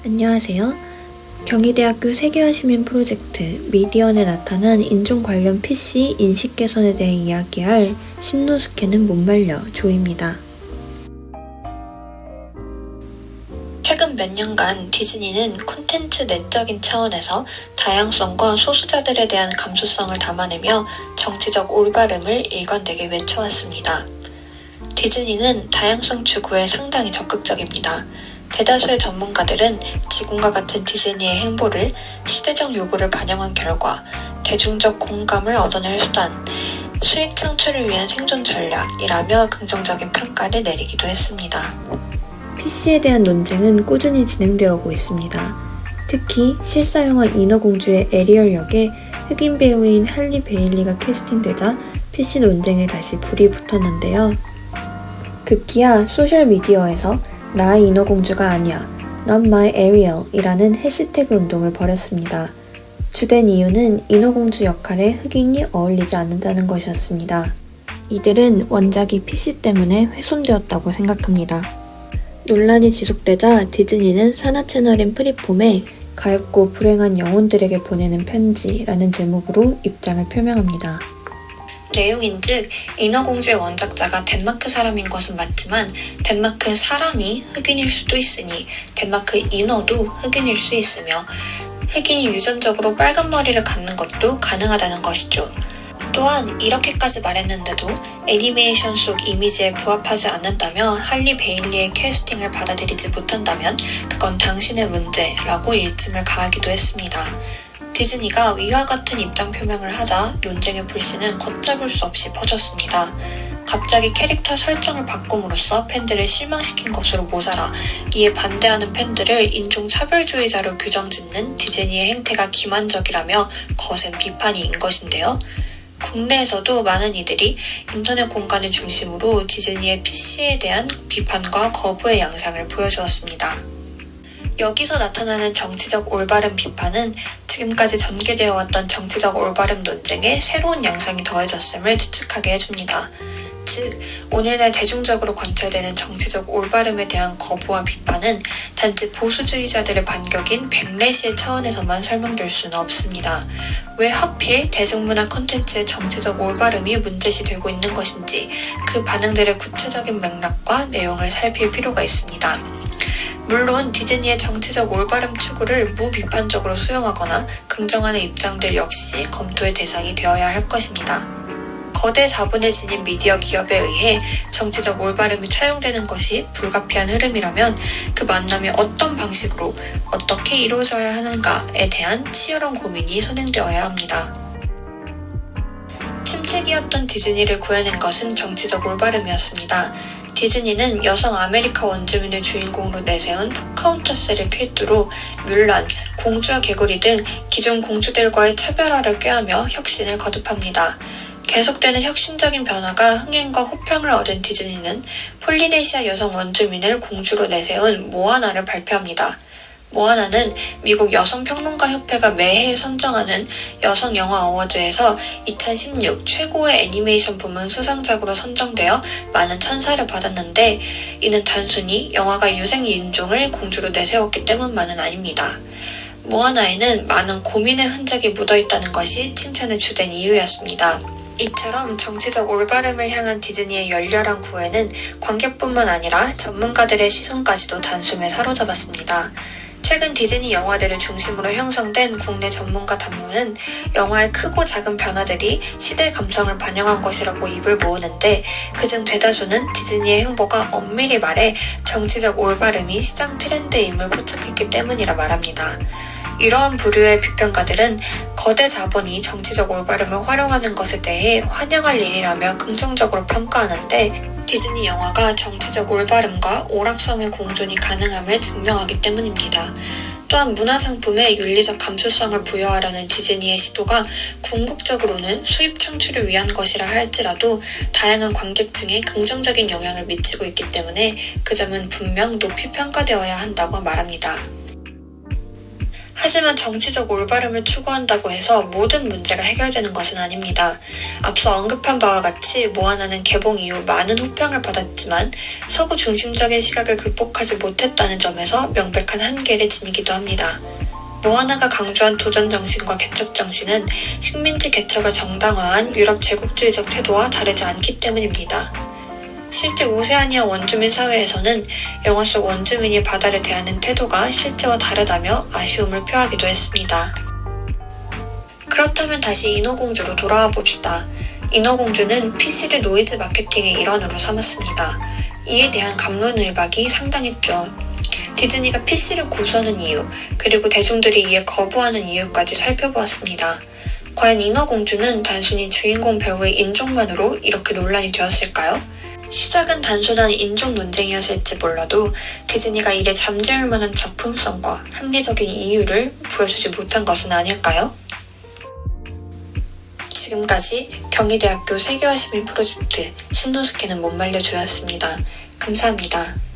안녕하세요. 경희대학교 세계화 시민 프로젝트 미디언에 나타난 인종 관련 PC 인식 개선에 대해 이야기할 신노스케는 못 말려 조입니다. 최근 몇 년간 디즈니는 콘텐츠 내적인 차원에서 다양성과 소수자들에 대한 감수성을 담아내며 정치적 올바름을 일관되게 외쳐왔습니다. 디즈니는 다양성 추구에 상당히 적극적입니다. 대다수의 전문가들은 지금과 같은 디즈니의 행보를 시대적 요구를 반영한 결과 대중적 공감을 얻어낼 수단, 수익 창출을 위한 생존 전략이라며 긍정적인 평가를 내리기도 했습니다. PC에 대한 논쟁은 꾸준히 진행되어 오고 있습니다. 특히 실사영화 인어공주의 에리얼 역에 흑인 배우인 할리 베일리가 캐스팅되자 PC 논쟁에 다시 불이 붙었는데요. 급기야 소셜미디어에서 나의 인어공주가 아니야, Not my Ariel 이라는 해시태그 운동을 벌였습니다. 주된 이유는 인어공주 역할에 흑인이 어울리지 않는다는 것이었습니다. 이들은 원작이 PC 때문에 훼손되었다고 생각합니다. 논란이 지속되자 디즈니는 산하 채널인 프리폼에 가엾고 불행한 영혼들에게 보내는 편지라는 제목으로 입장을 표명합니다. 내용인즉 인어공주의 원작자가 덴마크 사람인 것은 맞지만 덴마크 사람이 흑인일 수도 있으니 덴마크 인어도 흑인일 수 있으며 흑인이 유전적으로 빨간 머리를 갖는 것도 가능하다는 것이죠. 또한 이렇게까지 말했는데도 애니메이션 속 이미지에 부합하지 않는다며 할리 베일리의 캐스팅을 받아들이지 못한다면 그건 당신의 문제라고 일침을 가하기도 했습니다. 디즈니가 위와 같은 입장 표명을 하자 논쟁의 불씨는 걷잡을 수 없이 퍼졌습니다. 갑자기 캐릭터 설정을 바꿈으로써 팬들을 실망시킨 것으로 모자라 이에 반대하는 팬들을 인종차별주의자로 규정짓는 디즈니의 행태가 기만적이라며 거센 비판이 인 것인데요. 국내에서도 많은 이들이 인터넷 공간을 중심으로 디즈니의 PC에 대한 비판과 거부의 양상을 보여주었습니다. 여기서 나타나는 정치적 올바름 비판은 지금까지 전개되어 왔던 정치적 올바름 논쟁에 새로운 양상이 더해졌음을 추측하게 해줍니다. 즉, 오늘날 대중적으로 관찰되는 정치적 올바름에 대한 거부와 비판은 단지 보수주의자들의 반격인 백래시의 차원에서만 설명될 수는 없습니다. 왜 하필 대중문화 콘텐츠의 정치적 올바름이 문제시되고 있는 것인지 그 반응들의 구체적인 맥락과 내용을 살필 필요가 있습니다. 물론 디즈니의 정치적 올바름 추구를 무비판적으로 수용하거나 긍정하는 입장들 역시 검토의 대상이 되어야 할 것입니다. 거대 자본을 지닌 미디어 기업에 의해 정치적 올바름이 차용되는 것이 불가피한 흐름이라면 그 만남이 어떤 방식으로 어떻게 이루어져야 하는가에 대한 치열한 고민이 선행되어야 합니다. 침체기였던 디즈니를 구해낸 것은 정치적 올바름이었습니다. 디즈니는 여성 아메리카 원주민을 주인공으로 내세운 포카혼타스를 필두로 뮬란, 공주와 개구리 등 기존 공주들과의 차별화를 꾀하며 혁신을 거듭합니다. 계속되는 혁신적인 변화가 흥행과 호평을 얻은 디즈니는 폴리네시아 여성 원주민을 공주로 내세운 모아나를 발표합니다. 모아나는 미국 여성평론가협회가 매해 선정하는 여성영화 어워드에서 2016 최고의 애니메이션 부문 수상작으로 선정되어 많은 찬사를 받았는데 이는 단순히 영화가 유색인종을 공주로 내세웠기 때문만은 아닙니다. 모아나에는 많은 고민의 흔적이 묻어있다는 것이 칭찬의 주된 이유였습니다. 이처럼 정치적 올바름을 향한 디즈니의 열렬한 구애는 관객뿐만 아니라 전문가들의 시선까지도 단숨에 사로잡았습니다. 최근 디즈니 영화들을 중심으로 형성된 국내 전문가 담론은 영화의 크고 작은 변화들이 시대 감성을 반영한 것이라고 입을 모으는데 그중 대다수는 디즈니의 행보가 엄밀히 말해 정치적 올바름이 시장 트렌드임을 포착했기 때문이라 말합니다. 이러한 부류의 비평가들은 거대 자본이 정치적 올바름을 활용하는 것에 대해 환영할 일이라며 긍정적으로 평가하는데 디즈니 영화가 정치적 올바름과 오락성의 공존이 가능함을 증명하기 때문입니다. 또한 문화상품에 윤리적 감수성을 부여하려는 디즈니의 시도가 궁극적으로는 수입 창출을 위한 것이라 할지라도 다양한 관객층에 긍정적인 영향을 미치고 있기 때문에 그 점은 분명 높이 평가되어야 한다고 말합니다. 하지만 정치적 올바름을 추구한다고 해서 모든 문제가 해결되는 것은 아닙니다. 앞서 언급한 바와 같이 모아나는 개봉 이후 많은 호평을 받았지만 서구 중심적인 시각을 극복하지 못했다는 점에서 명백한 한계를 지니기도 합니다. 모아나가 강조한 도전 정신과 개척 정신은 식민지 개척을 정당화한 유럽 제국주의적 태도와 다르지 않기 때문입니다. 실제 오세아니아 원주민 사회에서는 영화 속 원주민이 바다를 대하는 태도가 실제와 다르다며 아쉬움을 표하기도 했습니다. 그렇다면 다시 인어공주로 돌아와 봅시다. 인어공주는 PC를 노이즈 마케팅의 일환으로 삼았습니다. 이에 대한 갑론을박이 상당했죠. 디즈니가 PC를 고수하는 이유, 그리고 대중들이 이에 거부하는 이유까지 살펴보았습니다. 과연 인어공주는 단순히 주인공 배우의 인종만으로 이렇게 논란이 되었을까요? 시작은 단순한 인종 논쟁이었을지 몰라도 디즈니가 이를 잠재울 만한 작품성과 합리적인 이유를 보여주지 못한 것은 아닐까요? 지금까지 경희대학교 세계화 시민 프로젝트 신노스케는 못 말려줘였습니다. 감사합니다.